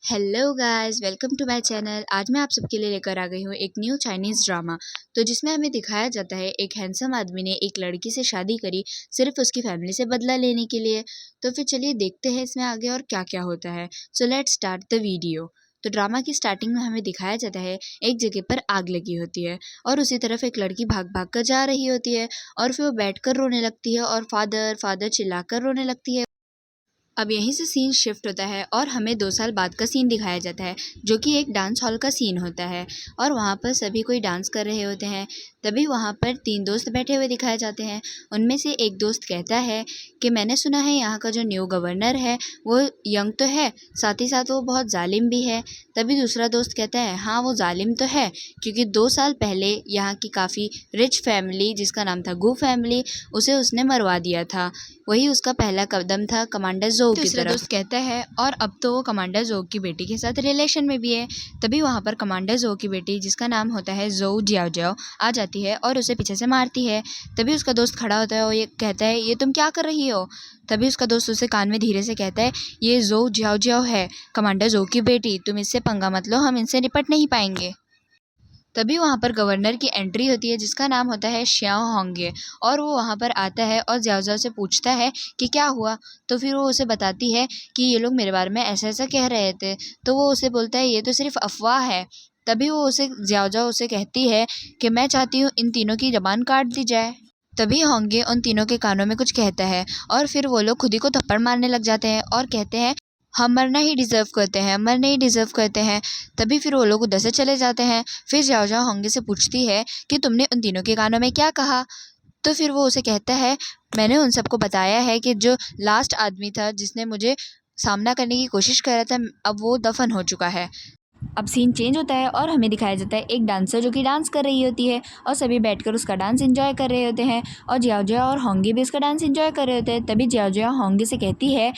Hello guys, welcome to my channel. आज मैं आप सबके लिए लेकर आ गई हूँ एक न्यू चाइनीज़ ड्रामा। तो जिसमें हमें दिखाया जाता है एक हैंडसम आदमी ने एक लड़की से शादी करी सिर्फ उसकी फैमिली से बदला लेने के लिए। तो फिर चलिए देखते हैं इसमें आगे और क्या क्या होता है। So let's start the video. तो ड्रामा की स्टार्टिंग में हमें दिखाया जाता है एक जगह पर आग लगी होती है और उसी तरफ एक लड़की भाग भाग कर जा रही होती है और फिर वो बैठकर रोने लगती है और फादर फादर चिल्लाकर रोने लगती है। अब यहीं से सीन शिफ्ट होता है और हमें 2 साल बाद का सीन दिखाया जाता है, जो कि एक डांस हॉल का सीन होता है और वहाँ पर सभी कोई डांस कर रहे होते हैं। तभी वहाँ पर 3 दोस्त बैठे हुए दिखाए जाते हैं। उनमें से एक दोस्त कहता है कि मैंने सुना है यहाँ का जो न्यू गवर्नर है वो यंग तो है, साथ ही साथ वो बहुत जालिम भी है। तभी दूसरा दोस्त कहता है हाँ, वो जालिम तो है क्योंकि 2 साल पहले यहाँ की काफ़ी रिच फैमिली जिसका नाम था गू फैमिली, उसे उसने मरवा दिया था। वही उसका पहला कदम था कमांडर जोऊ की तरफ। दोस्त कहता है और अब तो वो कमांडर जोऊ की बेटी के साथ रिलेशन में भी है। तभी वहाँ पर कमांडर जोऊ की बेटी जिसका नाम होता है जोऊ जियाओ जियाओ आ जाती है और उसे पीछे से मारती है। तभी उसका दोस्त खड़ा होता है और ये कहता है ये तुम क्या कर रही हो। तभी उसका दोस्त उसे कान में धीरे से कहता है ये जोऊ जियाओ जियाओ है, कमांडर जोऊ की बेटी, तुम इससे पंगा मत लो, हम इनसे निपट नहीं पाएंगे। तभी वहाँ पर गवर्नर की एंट्री होती है जिसका नाम होता है श्याओ होंगे और वो वहाँ पर आता है और ज़्याओ ज़्याओ से पूछता है कि क्या हुआ। तो फिर वो उसे बताती है कि ये लोग मेरे बारे में ऐसा ऐसा कह रहे थे। तो वो उसे बोलता है ये तो सिर्फ अफवाह है। तभी वो उसे ज़्याओ ज़्याओ उसे कहती है कि मैं चाहती हूँ इन तीनों की ज़बान काट दी जाए। तभी होंगे उन तीनों के कानों में कुछ कहता है और फिर वो लोग खुद ही को थप्पड़ मारने लग जाते हैं और कहते हैं हम मरना ही डिज़र्व करते हैं, मरना ही डिज़र्व करते हैं। तभी फिर वो लोग उधर से चले जाते हैं। फिर जाओ जाओ होंगे से पूछती है कि तुमने उन तीनों के कानों में क्या कहा। तो फिर वो उसे कहता है मैंने उन सबको बताया है कि जो लास्ट आदमी था जिसने मुझे सामना करने की कोशिश कर रहा था, अब वो दफन हो चुका है। अब सीन चेंज होता है और हमें दिखाया जाता है एक डांसर जो कि डांस कर रही होती है और सभी बैठकर उसका डांस एंजॉय कर रहे होते हैं और जियाओ जियाओ और होंगे भी उसका डांस एंजॉय कर रहे होते हैं। तभी जियाओ जियाओ होंगे से कहती है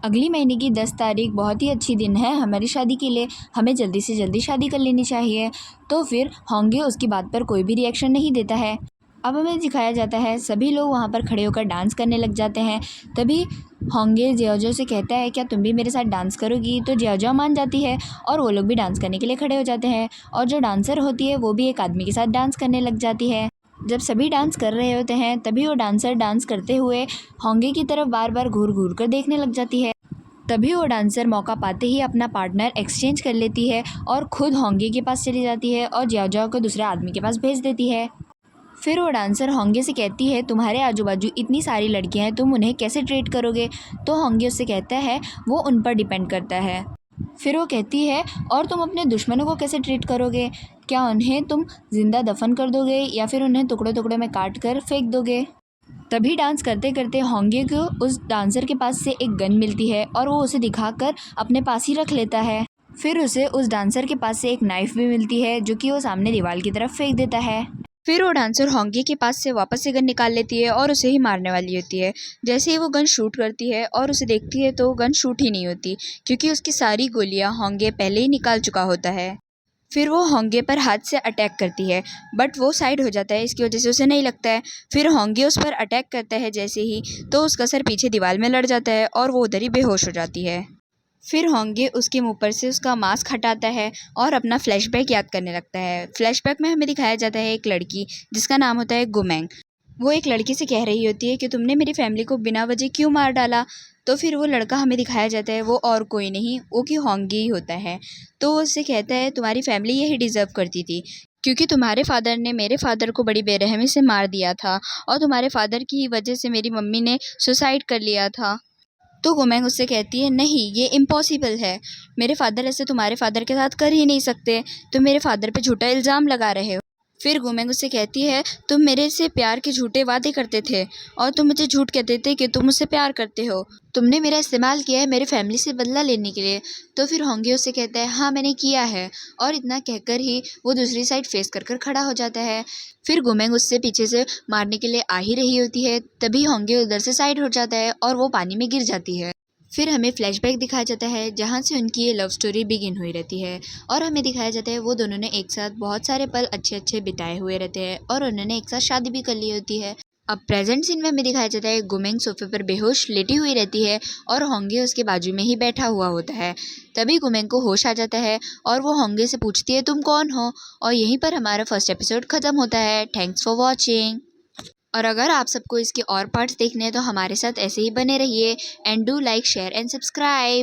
अगली महीने की 10 तारीख बहुत ही अच्छी दिन है हमारी शादी के लिए, हमें जल्दी से जल्दी शादी कर लेनी चाहिए। तो फिर होंगे उसकी बात पर कोई भी रिएक्शन नहीं देता है। अब हमें दिखाया जाता है सभी लोग वहाँ पर खड़े होकर डांस करने लग जाते हैं। तभी होंगे जियाओ से कहता है क्या तुम भी मेरे साथ डांस करोगी। तो जियाओ मान जाती है और वो लोग भी डांस करने के लिए खड़े हो जाते हैं और जो डांसर होती है वो भी एक आदमी के साथ डांस करने लग जाती है। जब सभी डांस कर रहे होते हैं तभी वो डांसर डांस करते हुए होंगे की तरफ बार बार घूर घूर कर देखने लग जाती है। तभी वो डांसर मौका पाते ही अपना पार्टनर एक्सचेंज कर लेती है और खुद होंगे के पास चली जाती है और जियाओ जियाओ को दूसरे आदमी के पास भेज देती है। फिर वो डांसर होंगे से कहती है तुम्हारे आजू बाजू इतनी सारी लड़कियां हैं, तुम उन्हें कैसे ट्रीट करोगे। तो होंगे उससे कहता है वो उन पर डिपेंड करता है। फिर वो कहती है और तुम अपने दुश्मनों को कैसे ट्रीट करोगे, क्या उन्हें तुम जिंदा दफन कर दोगे या फिर उन्हें टुकड़े टुकड़े में काट कर फेंक दोगे। तभी डांस करते करते होंगे को उस डांसर के पास से एक गन मिलती है और वो उसे दिखाकर अपने पास ही रख लेता है। फिर उसे उस डांसर के पास से एक नाइफ भी मिलती है जो कि वो सामने दीवार की तरफ फेंक देता है। फिर वो डांसर होंगे के पास से वापस से गन निकाल लेती है और उसे ही मारने वाली होती है। जैसे ही वो गन शूट करती है और उसे देखती है तो गन शूट ही नहीं होती क्योंकि उसकी सारी गोलियां होंगे पहले ही निकाल चुका होता है। फिर वो होंगे पर हाथ से अटैक करती है बट वो साइड हो जाता है, इसकी वजह से उसे नहीं लगता है। फिर होंगे उस पर अटैक करता है जैसे ही, तो उसका सर पीछे दीवार में लड़ जाता है और वो उधर ही बेहोश हो जाती है। फिर होंगे उसके मुंह पर से उसका मास्क हटाता है और अपना फ्लैशबैक याद करने लगता है। फ्लैशबैक में हमें दिखाया जाता है एक लड़की जिसका नाम होता है गुमेंग। वो एक लड़की से कह रही होती है कि तुमने मेरी फैमिली को बिना वजह क्यों मार डाला। तो फिर वो लड़का हमें दिखाया जाता है वो और कोई नहीं, वो कि होंगे ही होता है। तो वो उससे कहता है तुम्हारी फैमिली यही डिज़र्व करती थी क्योंकि तुम्हारे फादर ने मेरे फादर को बड़ी बेरहमी से मार दिया था और तुम्हारे फादर की ही वजह से मेरी मम्मी ने सुसाइड कर लिया था। तो गुमेंग उससे कहती है नहीं, ये इम्पॉसिबल है, मेरे फादर ऐसे तुम्हारे फादर के साथ कर ही नहीं सकते, तुम मेरे फादर पे झूठा इल्ज़ाम लगा रहे हो। फिर गुमेंग उससे कहती है तुम मेरे से प्यार के झूठे वादे करते थे और तुम मुझे झूठ कहते थे कि तुम मुझसे प्यार करते हो, तुमने मेरा इस्तेमाल किया है मेरी फैमिली से बदला लेने के लिए। तो फिर होंगे उससे कहता है हाँ मैंने किया है, और इतना कहकर ही वो दूसरी साइड फेस कर कर खड़ा हो जाता है। फिर गुमेंग उससे पीछे से मारने के लिए आ ही रही होती है, तभी होंगे उधर से साइड हो जाता है और वो पानी में गिर जाती है। फिर हमें फ्लैशबैक दिखाया जाता है जहाँ से उनकी ये लव स्टोरी बिगिन हुई रहती है और हमें दिखाया जाता है वो दोनों ने एक साथ बहुत सारे पल अच्छे अच्छे बिताए हुए रहते हैं और उन्होंने एक साथ शादी भी कर ली होती है। अब प्रेजेंट सीन में हमें दिखाया जाता है गुमेंग सोफे पर बेहोश लेटी हुई रहती है और होंगे उसके बाजू में ही बैठा हुआ होता है। तभी गुमेंग को होश आ जाता है और वो होंगे से पूछती है तुम कौन हो। और यहीं पर हमारा फर्स्ट एपिसोड खत्म होता है। Thanks for watching. और अगर आप सबको इसके और पार्ट्स देखने हैं तो हमारे साथ ऐसे ही बने रहिए and do like share and subscribe.